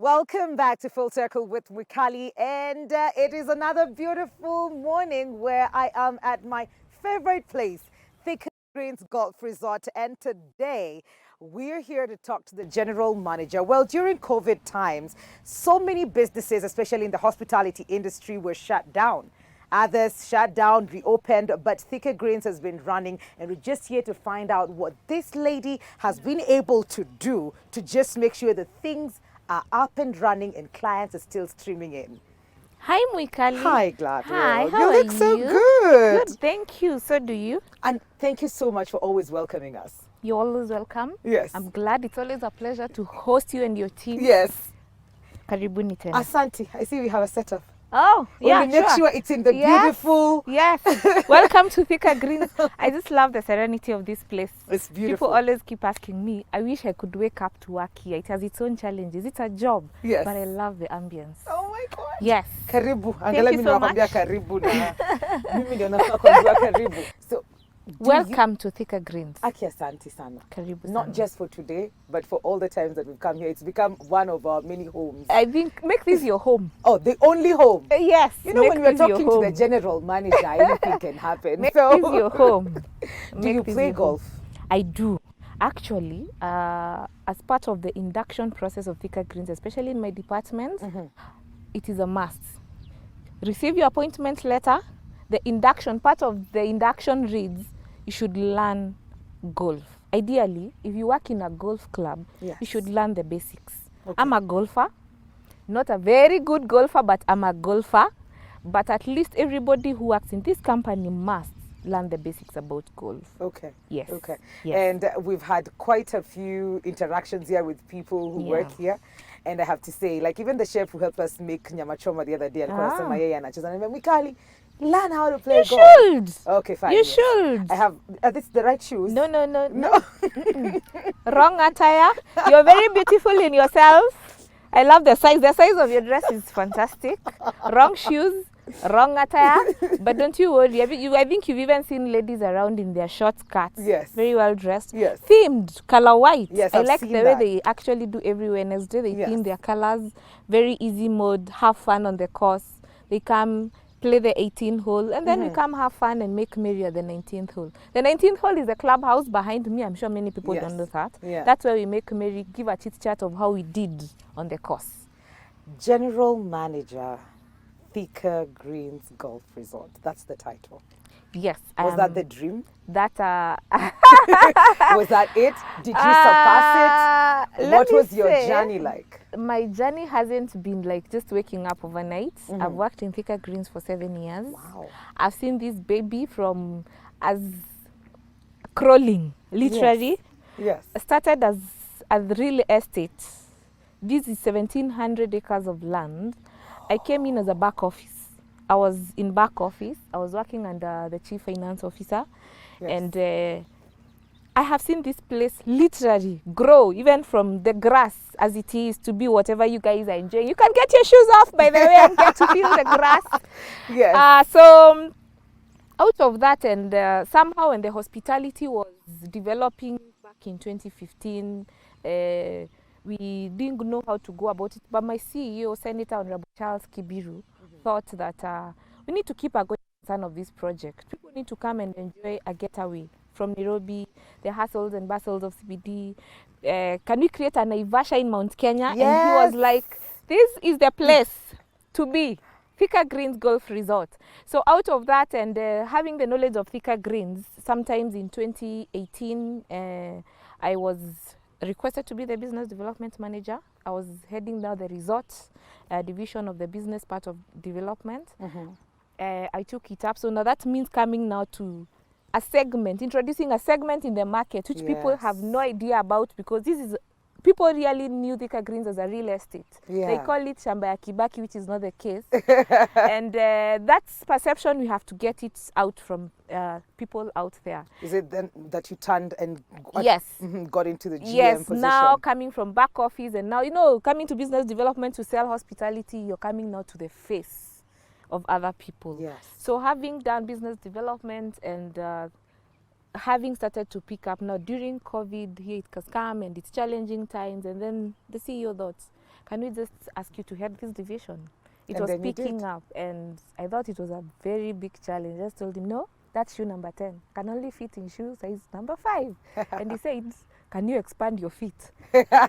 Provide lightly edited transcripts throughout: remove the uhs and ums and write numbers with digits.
Welcome back to Full Circle with Wikali, and it is another beautiful morning where I am at my favorite place, Thika Greens Golf Resort, and today we're here to talk to the general manager. Well, during COVID times, so many businesses, especially in the hospitality industry, were shut down. Others shut down, reopened, but Thika Greens has been running, and we're just here to find out what this lady has been able to do to just make sure that things are up and running and clients are still streaming in. Hi, Mwikali. Hi, Gladwell. Hi, how you are look so you? good. Good, thank you. So do you. And thank you so much for always welcoming us. You're always welcome. Yes. I'm glad. It's always a pleasure to host you and your team. Yes. Karibuni tena. Asante. I see we have a setup. Oh, yeah, Only make sure it's in the beautiful. Yes. Welcome to Thika Greens. I just love the serenity of this place. It's beautiful. People always keep asking me, I wish I could wake up to work here. It has its own challenges. It's a job. Yes. But I love the ambience. Oh my God. Yes. Karibu. Thank Angela you mimi so nakwambia much. karibu na mimi ndio nafaa kuambia karibu. So Welcome to Thika Greens. Aki asante sana. Karibu Not sana. just for today, but for all the times that we've come here. It's become one of our many homes. I think make this your home. Oh, the only home. Yes. You know, make when we're this your talking to the home. general manager, anything can happen. Make So, this your home. do Make you this play your home. golf? I do. Actually, as part of the induction process of Thika Greens, especially in my department, it is a must. Receive your appointment letter. The induction, part of the induction reads, you should learn golf. Ideally, if you work in a golf club, Yes. you should learn the basics. Okay. I'm a golfer, not a very good golfer, but I'm a golfer. But at least everybody who works in this company must learn the basics about golf. Okay. Yes. Okay. Yes. And we've had quite a few interactions here with people who work here. And I have to say, like even the chef who helped us make nyama choma the other day, alikuwa anasema yeye anacheza. Na Mikali, learn how to play You golf. should. Okay, fine. You yes. should. I have, are these the right shoes? No. No. Wrong attire. You're very beautiful in yourself. I love the size. The size of your dress is fantastic. Wrong shoes, wrong attire. But don't you worry. I think you've even seen ladies around in their short skirts. Yes. Very well dressed. Yes. Themed, color white. Yes, I I've like seen the way that. they actually do every Wednesday. They Yes. theme their colors. Very easy mode. Have fun on the course. They come play the 18th hole, and then we come have fun and make merry at the 19th hole. The 19th hole is the clubhouse behind me. I'm sure many people Yes. don't know that. Yeah. That's where we make merry, give a chit chat of how we did on the course. General Manager, Thika Greens Golf Resort. That's the title. Yes. Was that the dream? That Was that it? Did you surpass it? let What me was your say, journey like? My journey hasn't been like just waking up overnight. I've worked in Thika Greens for 7 years. Wow. I've seen this baby from as crawling, literally. Yes. Started as real estate. This is 1,700 acres of land. I came in as a back office. I was in back office. I was working under the chief finance officer. Yes. And I have seen this place literally grow, even from the grass as it is to be whatever you guys are enjoying. You can get your shoes off, by the way, and get to feel the grass. Yes. So out of that, and somehow when the hospitality was developing back in 2015, we didn't know how to go about it. But my CEO, Senator Honorable Charles Kibiru, thought that we need to keep a going concern of this project. People need to come and enjoy a getaway from Nairobi, the hustles and bustles of CBD. Can we create a Naivasha in Mount Kenya? Yes. And he was like, this is the place to be. Thika Greens Golf Resort. So out of that and having the knowledge of Thika Greens, sometimes in 2018, I was requested to be the business development manager. I was heading now the resort division of the business part of development. I took it up. So now that means coming now to a segment, introducing a segment in the market, which people have no idea about, because this is, people really knew Thika Greens as a real estate. Yeah. They call it Shamba ya Kibaki, which is not the case. And that's perception, we have to get it out from people out there. Is it then that you turned and Yes. got into the GM Yes, position? now coming from back office and now, coming to business development to sell hospitality, you're coming now to the face of other people. Yes. So having done business development and having started to pick up now during COVID, here it has come and it's challenging times, and then the CEO thought, can we just ask you to head this division? It And was then you picking did. up, and I thought it was a very big challenge. I just told him, no, that's shoe number 10. Can only fit in shoe size number 5. And he said, can you expand your feet?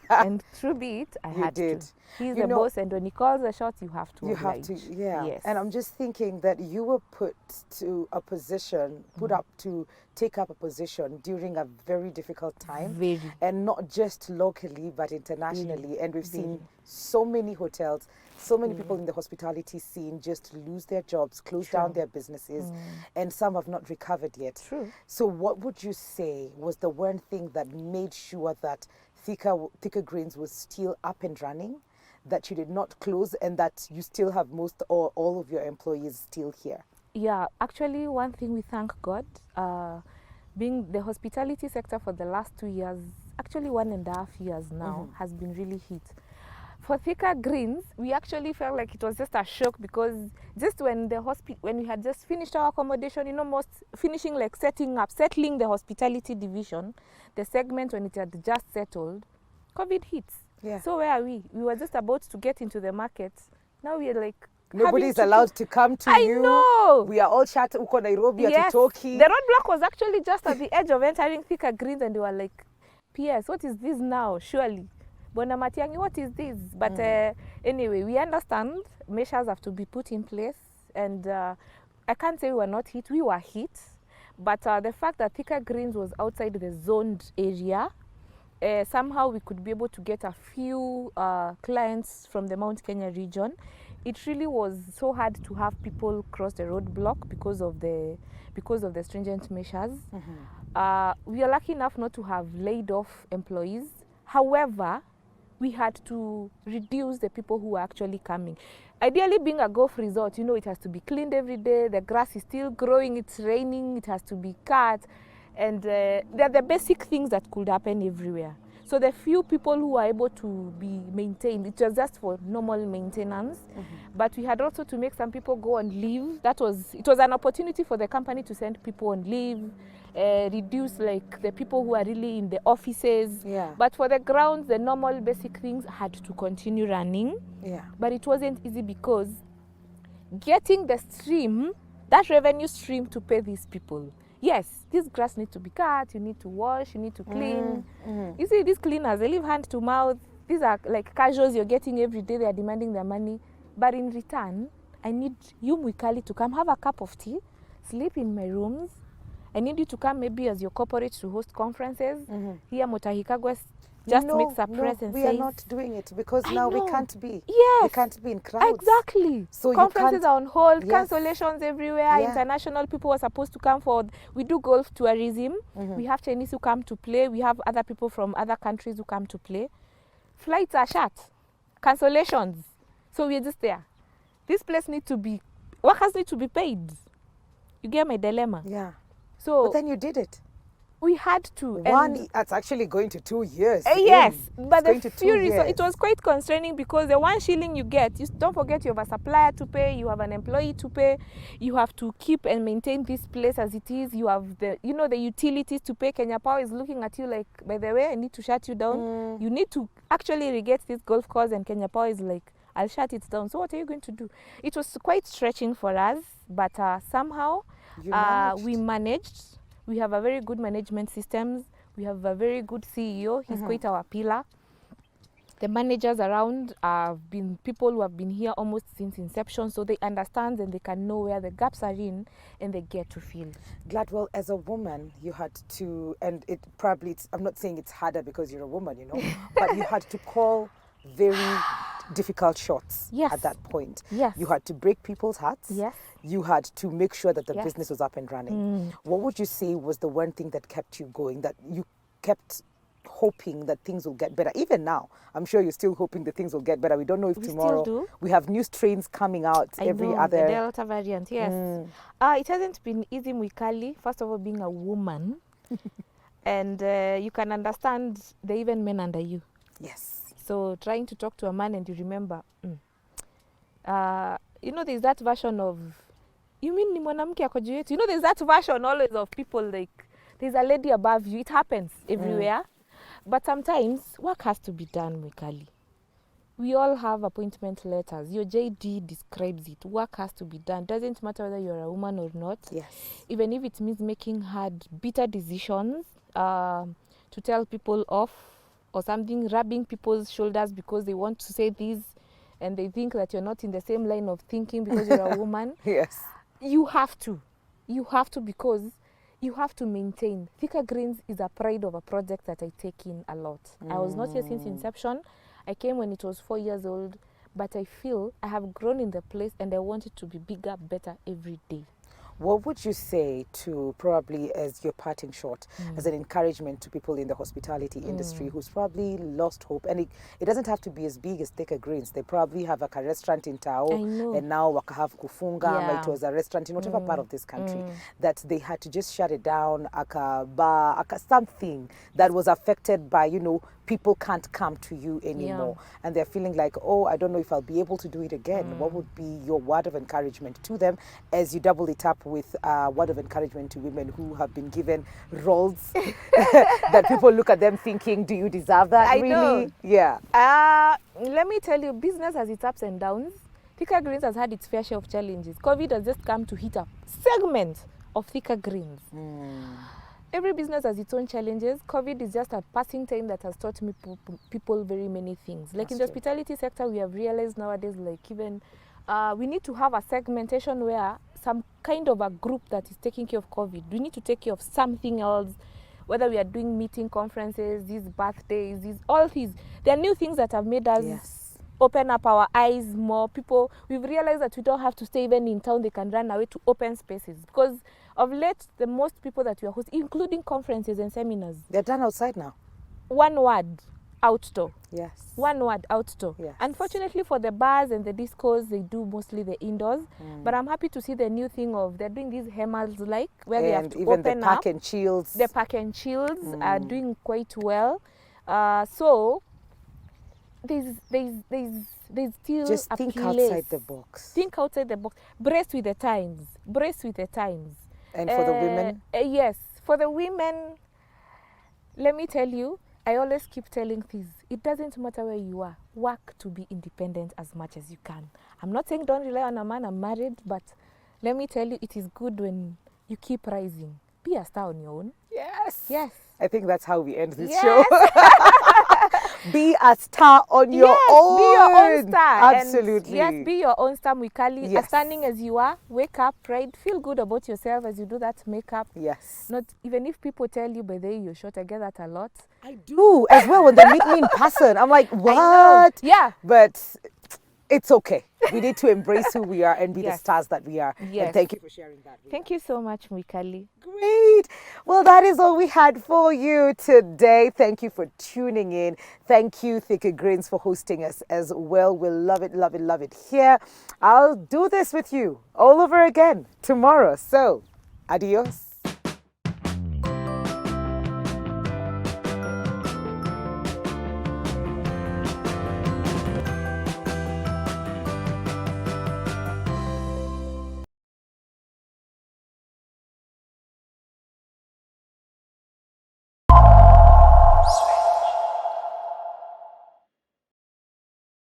And true be it, I You had did. to. He's You the know, boss, and when he calls the shots, you have to you have oblige. to, yeah. Yes. And I'm just thinking that you were put to a position, put up to take up a position during a very difficult time. Very. And not just locally, but internationally. And we've seen so many hotels, so many people in the hospitality scene just lose their jobs, close down their businesses, and some have not recovered yet. True. So what would you say was the one thing that made sure that Thicker Greens was still up and running, that you did not close, and that you still have most or all of your employees still here? Yeah, actually, one thing we thank God, being the hospitality sector for the last 2 years, actually 1.5 years now, has been really hit. For Thicker Greens, we actually felt like it was just a shock, because just when when we had just finished our accommodation, most finishing, like settling the hospitality division, the segment, when it had just settled, COVID hits. Yeah. So where are we? We were just about to get into the market. Now we are like, Nobody's allowed to come to you. I know. We are all chat uko Nairobi, Yes. Atutoki. The roadblock was actually just at the edge of entering Thicker Greens, and they were like, PS, what is this now? Surely. Bona Matiangi, what is this? But anyway, we understand measures have to be put in place, and I can't say we were not hit. We were hit. But the fact that Thicker Greens was outside the zoned area, somehow we could be able to get a few clients from the Mount Kenya region. It really was so hard to have people cross the roadblock because of the stringent measures. We are lucky enough not to have laid off employees. However, we had to reduce the people who are actually coming. Ideally, being a golf resort, it has to be cleaned every day. The grass is still growing, it's raining, it has to be cut. And they're the basic things that could happen everywhere. So the few people who are able to be maintained, it was just for normal maintenance. But we had also to make some people go on leave. It was an opportunity for the company to send people on leave, reduce like the people who are really in the offices. Yeah. But for the grounds, the normal basic things had to continue running. Yeah. But it wasn't easy, because getting the stream, that revenue stream to pay these people. Yes, this grass needs to be cut, you need to wash, you need to clean. You see, these cleaners, they live hand to mouth. These are like casuals you're getting every day, they are demanding their money. But in return, I need you, Mwikali, to come have a cup of tea, sleep in my rooms. I need you to come maybe as your corporate to host conferences. Here, Motahikagwe just makes a presence. We are not doing it because now we can't be. Yes. We can't be in crowds. Exactly. So conferences are on hold, Yes. cancellations everywhere. Yeah. International people are supposed to come for. We do golf tourism. We have Chinese who come to play. We have other people from other countries who come to play. Flights are shut. Cancellations. So we're just there. This place needs to be, workers need to be paid. You get my dilemma? Yeah. So But then you did it. we had to. That's actually going to 2 years. Yes, in. but It's going the to 2 fury, so years. it was quite constraining, because the 1 shilling you get, you don't forget you have a supplier to pay, you have an employee to pay, you have to keep and maintain this place as it is, you have the utilities to pay. Kenya Power is looking at you like, by the way, I need to shut you down. You need to actually irrigate this golf course, and Kenya Power is like, I'll shut it down. So what are you going to do? It was quite stretching for us, but somehow we managed. We have a very good management systems. We have a very good CEO. He's quite our pillar. The managers around have been people who have been here almost since inception, so they understand and they can know where the gaps are in, and they get to fill. Gladwell, as a woman, you had to, and I'm not saying it's harder because you're a woman, but you had to call very difficult shots at that point. Yes. You had to break people's hearts. Yes. You had to make sure that the business was up and running. What would you say was the one thing that kept you going, that you kept hoping that things will get better? Even now, I'm sure you're still hoping that things will get better. We don't know if tomorrow still do. We have new strains coming out every other. The Delta variant, yes. It hasn't been easy, Mwikali. First of all, being a woman, and you can understand there are even men under you. Yes. So trying to talk to a man and you remember, there's that version of, you mean ni mwanamke ako juu yetu? There's that version always of people like, there's a lady above you. It happens everywhere. But sometimes work has to be done, Mwikali. we all have appointment letters. Your JD describes it. Work has to be done. Doesn't matter whether you're a woman or not. Yes. Even if it means making hard, bitter decisions, to tell people off or something, rubbing people's shoulders because they want to say this and they think that you're not in the same line of thinking because you're a woman. Yes. You have to. You have to, because you have to maintain. Thicker Greens is a pride of a project that I take in a lot. I was not here since inception. I came when it was 4 years old, but I feel I have grown in the place and I want it to be bigger, better every day. What would you say to, probably as your parting shot, as an encouragement to people in the hospitality industry who's probably lost hope? And it doesn't have to be as big as Thicker Greens. They probably have like a restaurant in Tao, I know. and now Wakahav Kufunga, Yeah. it was a restaurant in whatever part of this country, that they had to just shut it down, bar, something that was affected by, people can't come to you anymore. And they're feeling like, oh, I don't know if I'll be able to do it again. What would be your word of encouragement to them as you double it up with a word of encouragement to women who have been given roles that people look at them thinking, do you deserve that? I really? know. Yeah. Let me tell you, business has its ups and downs. Thicker Greens has had its fair share of challenges. COVID has just come to hit a segment of Thicker Greens. Every business has its own challenges. COVID is just a passing time that has taught me people very many things. Like in the hospitality sector, we have realized nowadays, like even we need to have a segmentation where some kind of a group that is taking care of COVID. We need to take care of something else, whether we are doing meeting, conferences, these birthdays, all these. There are new things that have made us open up our eyes more. People, we've realized that we don't have to stay even in town. They can run away to open spaces, because of late, the most people that we are hosting, including conferences and seminars, They're done outside now. one word, outdoor. Yes. One word, outdoor. Yes. Unfortunately for the bars and the discos, they do mostly the indoors. But I'm happy to see the new thing of they're doing these hammers, like where they have to even open the pack up. and chills. The pack and chills are doing quite well. So there's still Just a think place. outside the box. Think outside the box. Brace with the times. Brace with the times. And for the women? Yes. For the women, let me tell you, I always keep telling this. It doesn't matter where you are. Work to be independent as much as you can. I'm not saying don't rely on a man. I'm married. But let me tell you, it is good when you keep rising. Be a star on your own. Yes. Yes. I think that's how we end this Yes. show. Be a star on your own. Be your own star. Absolutely. And yes, be your own star, Mwikali. Yes. As stunning as you are, wake up, pride, feel good about yourself as you do that makeup. Yes. Not even if people tell you, by the way, you're short, I get that a lot. I do as well when they meet me in person. I'm like, what? Yeah. But it's okay. We need to embrace who we are and be the Yes. stars that we are. Yes. And thank you for sharing that. Thank you so much, Mwikali. Great. Well, that is all we had for you today. Thank you for tuning in. Thank you, Thicker Greens, for hosting us as well. We'll love it, love it, love it here. I'll do this with you all over again tomorrow. So, adios.